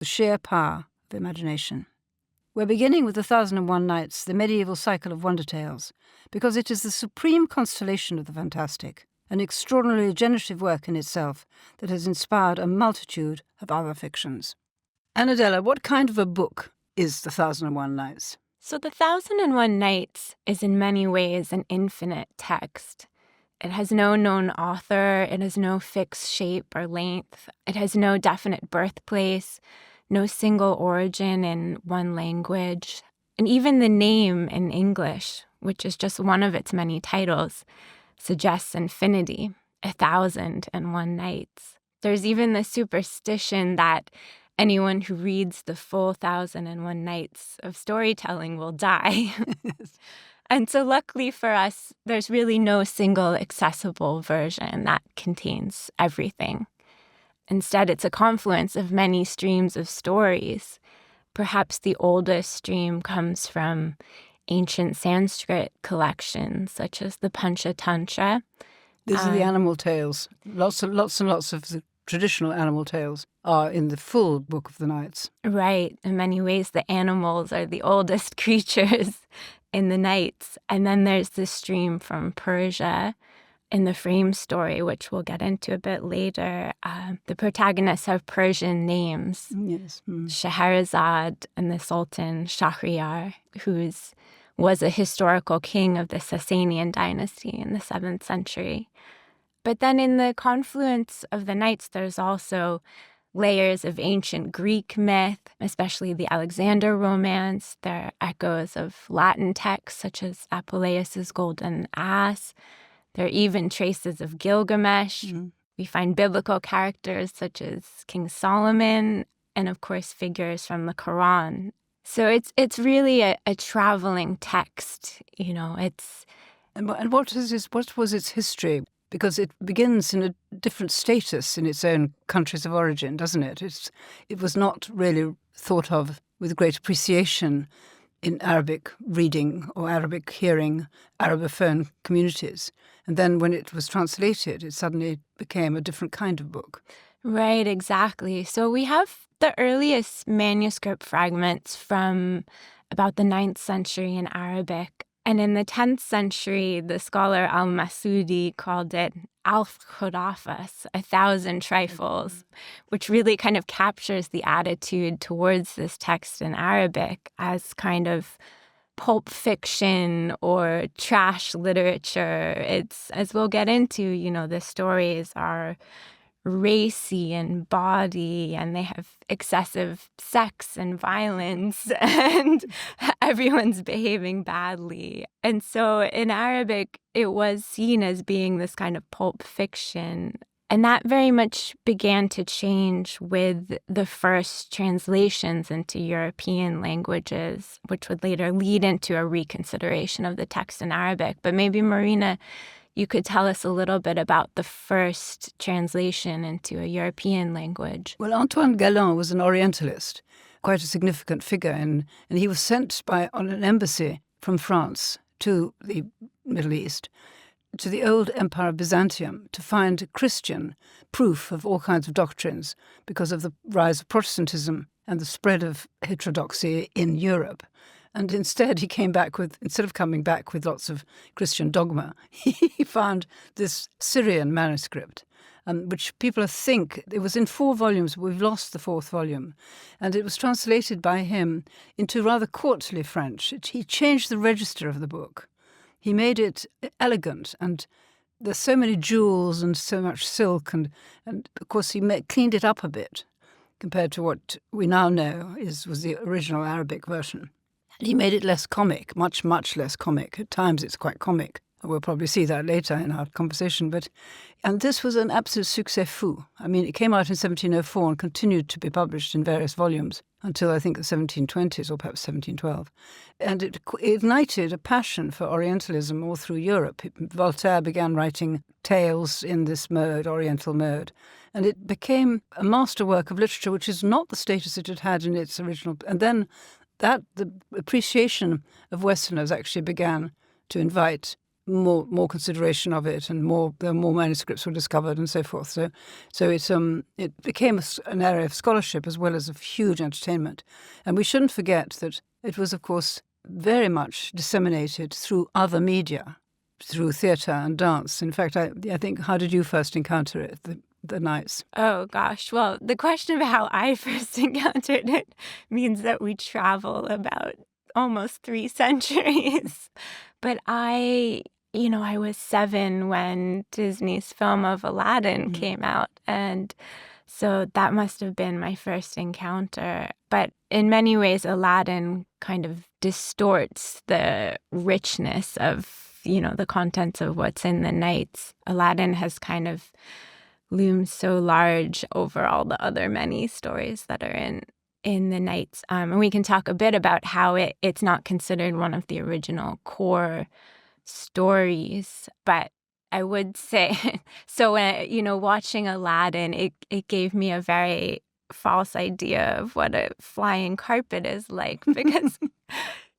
the sheer power of imagination. We're beginning with 1001 Nights, the medieval cycle of wonder tales, because it is the supreme constellation of the fantastic, an extraordinarily generative work in itself that has inspired a multitude of other fictions. And Della, what kind of a book is the 1001 Nights? So the 1001 Nights is in many ways an infinite text. It has no known author, it has no fixed shape or length, it has no definite birthplace, no single origin in one language. And even the name in English, which is just one of its many titles, suggests infinity, 1001 nights. There's even the superstition that anyone who reads the full 1001 Nights of storytelling will die. And so luckily for us, there's really no single accessible version that contains everything. Instead, it's a confluence of many streams of stories. Perhaps the oldest stream comes from ancient Sanskrit collections, such as the Panchatantra. These are the animal tales. Lots and lots of the traditional animal tales are in the full Book of the Nights. Right. In many ways, the animals are the oldest creatures in the Nights. And then there's this stream from Persia in the Frame story, which we'll get into a bit later. The protagonists have Persian names. Yes. Scheherazade and the Sultan Shahryar, who was a historical king of the Sasanian dynasty in the 7th century. But then in the confluence of the Nights, there's also layers of ancient Greek myth, especially the Alexander romance. There are echoes of Latin texts, such as Apuleius's Golden Ass. There are even traces of Gilgamesh. We find biblical characters such as King Solomon, and of course figures from the Quran. So it's really a traveling text, you know. And what was its history? Because it begins in a different status in its own countries of origin, doesn't it? It was not really thought of with great appreciation in Arabic reading or Arabic hearing, Arabophone communities. And then when it was translated, it suddenly became a different kind of book. Right, exactly. So we have the earliest manuscript fragments from about the 9th century in Arabic. And in the 10th century, the scholar al-Masudi called it Alf Khurafas, 1,000 trifles, which really kind of captures the attitude towards this text in Arabic as kind of pulp fiction or trash literature. It's, as we'll get into, you know, the stories are racy and bawdy, and they have excessive sex and violence, and everyone's behaving badly. And so in Arabic, it was seen as being this kind of pulp fiction. And that very much began to change with the first translations into European languages, which would later lead into a reconsideration of the text in Arabic. But maybe, Marina, you could tell us a little bit about the first translation into a European language. Well, Antoine Galland was an Orientalist, quite a significant figure, and he was sent on an embassy from France to the Middle East, to the old Empire of Byzantium, to find Christian proof of all kinds of doctrines because of the rise of Protestantism and the spread of heterodoxy in Europe. And instead, instead of coming back with lots of Christian dogma, he found this Syrian manuscript, which people think, it was in 4 volumes, but we've lost the 4th volume. And it was translated by him into rather courtly French. He changed the register of the book. He made it elegant, and there's so many jewels and so much silk, and of course he cleaned it up a bit compared to what we now know was the original Arabic version. He made it less comic, much, much less comic. At times it's quite comic. We'll probably see that later in our conversation. And this was an absolute succès fou. I mean, it came out in 1704 and continued to be published in various volumes until I think the 1720s or perhaps 1712. And it ignited a passion for Orientalism all through Europe. Voltaire began writing tales in this mode, Oriental mode. And it became a masterwork of literature, which is not the status it had had in its original. And then the appreciation of Westerners actually began to invite more consideration of it, and more manuscripts were discovered and so forth. So it became an area of scholarship as well as of huge entertainment. And we shouldn't forget that it was, of course, very much disseminated through other media, through theatre and dance. In fact, I think, how did you first encounter it, the Nights? Oh, gosh. Well, the question of how I first encountered it means that we travel about almost 3 centuries. But I was 7 when Disney's film of Aladdin came out. And so that must have been my first encounter. But in many ways, Aladdin kind of distorts the richness of, the contents of what's in the Nights. Aladdin has kind of loomed so large over all the other many stories that are in the Nights. And we can talk a bit about how it's not considered one of the original core stories. But I would say, so, watching Aladdin, it gave me a very false idea of what a flying carpet is like, because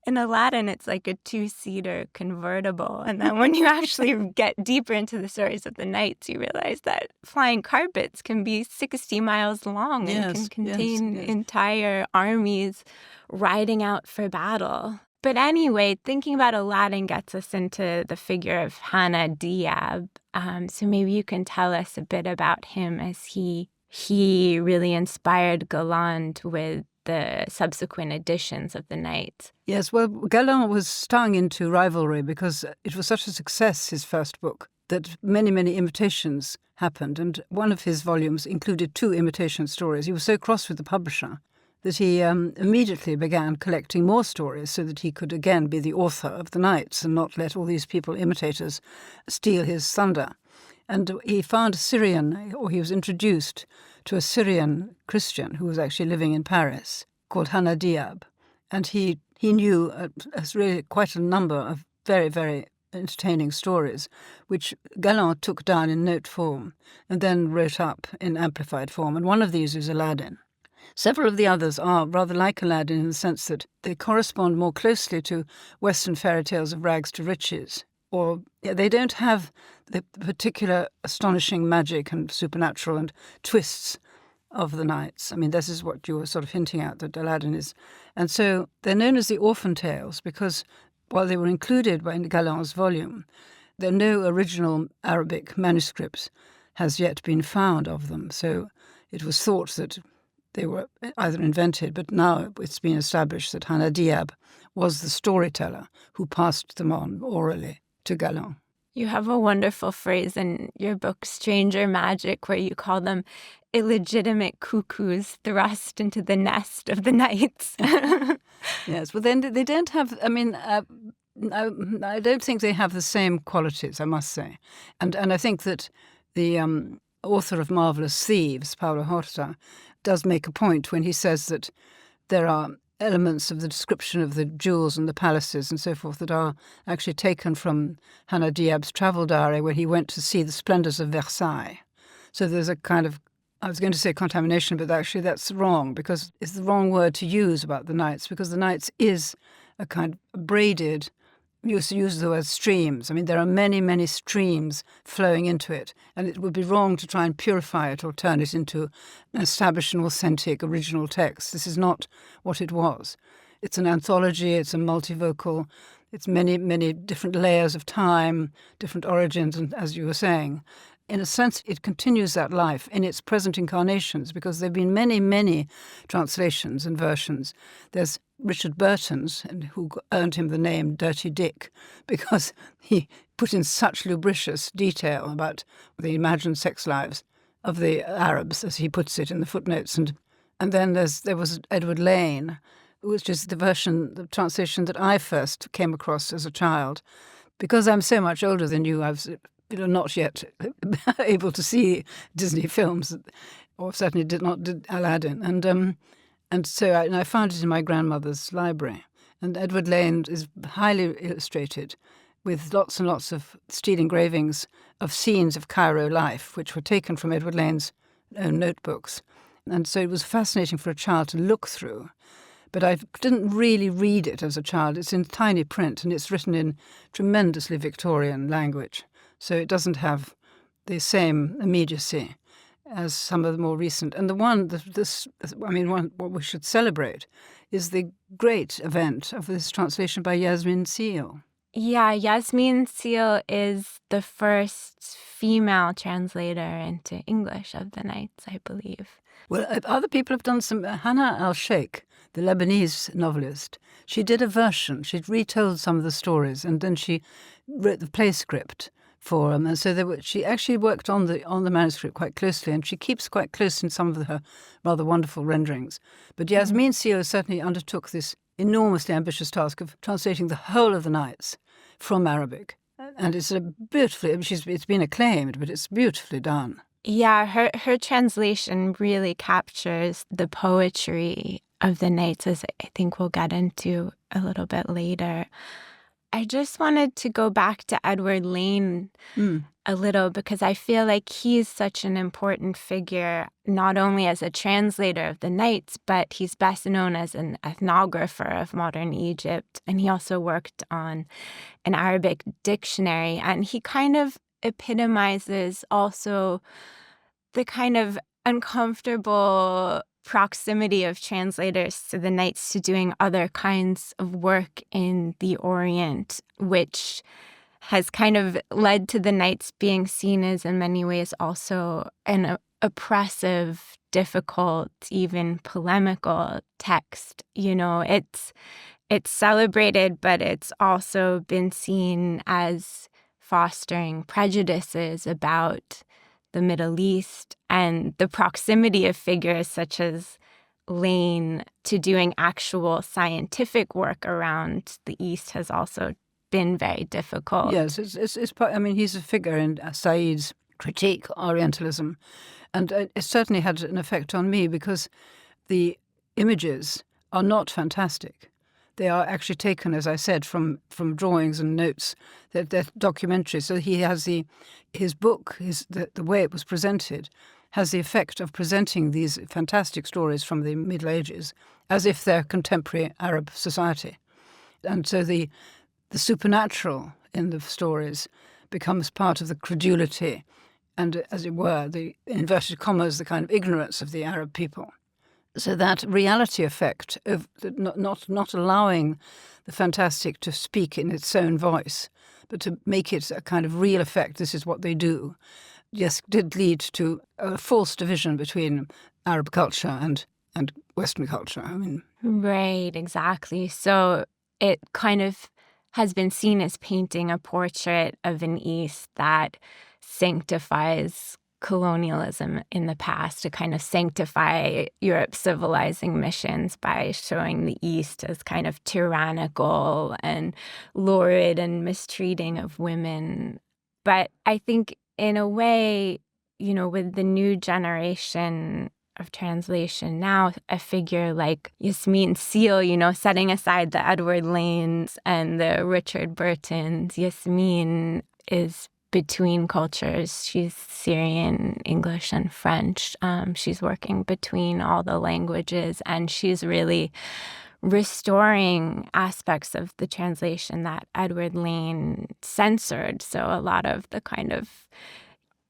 in Aladdin, it's like a 2-seater convertible. And then when you actually get deeper into the stories of the Nights, you realize that flying carpets can be 60 miles long and can contain entire armies riding out for battle. But anyway, thinking about Aladdin gets us into the figure of Hannah Diab. So maybe you can tell us a bit about him, as he really inspired Galland with the subsequent editions of the Nights. Yes, well, Galland was stung into rivalry because it was such a success, his first book, that many, many imitations happened. And one of his volumes included 2 imitation stories. He was so cross with the publisher that he immediately began collecting more stories so that he could again be the author of the Nights and not let all these imitators, steal his thunder. And he found he was introduced to a Syrian Christian who was actually living in Paris, called Hannah Diab. And he knew really quite a number of very, very entertaining stories, which Galland took down in note form and then wrote up in amplified form. And one of these is Aladdin. Several of the others are rather like Aladdin in the sense that they correspond more closely to Western fairy tales of rags to riches, or they don't have the particular astonishing magic and supernatural and twists of the Nights. I mean, this is what you were sort of hinting at, that Aladdin is. And so they're known as the Orphan tales because while they were included in Galland's volume, there are no original Arabic manuscripts has yet been found of them. So it was thought that they were either invented, but now it's been established that Hannah Diab was the storyteller who passed them on orally to Galland. You have a wonderful phrase in your book, Stranger Magic, where you call them illegitimate cuckoos thrust into the nest of the Nights. Yes, well, then they don't have, I don't think they have the same qualities, I must say. And I think that the author of Marvelous Thieves, Paulo Horta, does make a point when he says that there are elements of the description of the jewels and the palaces and so forth that are actually taken from Hannah Diab's travel diary when he went to see the splendours of Versailles. So there's a kind of, I was going to say contamination, but actually that's wrong, because it's the wrong word to use about the Nights, because the Nights is a kind of braided, you used to use the word streams. I mean, there are many, many streams flowing into it, and it would be wrong to try and purify it or turn it into an established and authentic original text. This is not what it was. It's an anthology, it's a multivocal, it's many, many different layers of time, different origins, and as you were saying, in a sense, it continues that life in its present incarnations, because there have been many, many translations and versions. There's Richard Burton's, who earned him the name Dirty Dick, because he put in such lubricious detail about the imagined sex lives of the Arabs, as he puts it in the footnotes. And then there was Edward Lane, which is the translation that I first came across as a child. Because I'm so much older than you, I was not yet able to see Disney films, or certainly did Aladdin. And so I found it in my grandmother's library. And Edward Lane is highly illustrated with lots and lots of steel engravings of scenes of Cairo life, which were taken from Edward Lane's own notebooks. And so it was fascinating for a child to look through. But I didn't really read it as a child. It's in tiny print and it's written in tremendously Victorian language. So it doesn't have the same immediacy as some of the more recent. And the one, what we should celebrate is the great event of this translation by Yasmin Seal. Yeah, Yasmin Seal is the first female translator into English of the Nights, I believe. Well, other people have done some. Hannah al-Sheikh, the Lebanese novelist, she did a version. She'd retold some of the stories, and then she wrote the play script for them. And so she actually worked on the manuscript quite closely, and she keeps quite close in some of her rather wonderful renderings. But Yasmin Seal certainly undertook this enormously ambitious task of translating the whole of the Nights from Arabic. And it's it's been acclaimed, but it's beautifully done. Yeah, her translation really captures the poetry of the Nights, as I think we'll get into a little bit later. I just wanted to go back to Edward Lane a little, because I feel like he's such an important figure, not only as a translator of the Nights, but he's best known as an ethnographer of modern Egypt. And he also worked on an Arabic dictionary. And he kind of epitomizes also the kind of uncomfortable proximity of translators to the Nights to doing other kinds of work in the Orient, which has kind of led to the Nights being seen as, in many ways, also an oppressive, difficult, even polemical text. You know, it's celebrated, but it's also been seen as fostering prejudices about the Middle East, and the proximity of figures such as Lane to doing actual scientific work around the East has also been very difficult. Yes, it's part, I mean, he's a figure in Said's critique, Orientalism, and it certainly had an effect on me because the images are not fantastic. They are actually taken, as I said, from drawings and notes. They're documentaries. So he has his book, the way it was presented, has the effect of presenting these fantastic stories from the Middle Ages as if they're contemporary Arab society. And so the supernatural in the stories becomes part of the credulity and, as it were, the inverted commas, the kind of ignorance of the Arab people. So that reality effect of not allowing the fantastic to speak in its own voice, but to make it a kind of real effect, this is what they do, yes, did lead to a false division between Arab culture and Western culture. I mean, right, exactly. So it kind of has been seen as painting a portrait of an East that sanctifies colonialism in the past, to kind of sanctify Europe's civilizing missions by showing the East as kind of tyrannical and lurid and mistreating of women. But I think in a way, you know, with the new generation of translation now, a figure like Yasmin Seal, you know, setting aside the Edward Lanes and the Richard Burtons, Yasmin is between cultures. She's Syrian, English, and French. She's working between all the languages, and she's really restoring aspects of the translation that Edward Lane censored. So a lot of the kind of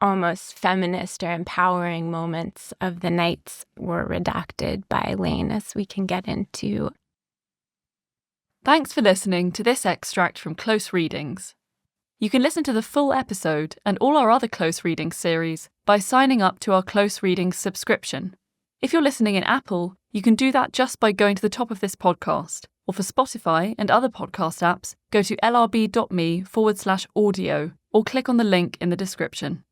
almost feminist or empowering moments of the Nights were redacted by Lane, as we can get into. Thanks for listening to this extract from Close Readings. You can listen to the full episode and all our other Close Readings series by signing up to our Close Readings subscription. If you're listening in Apple, you can do that just by going to the top of this podcast, or for Spotify and other podcast apps, go to lrb.me/audio or click on the link in the description.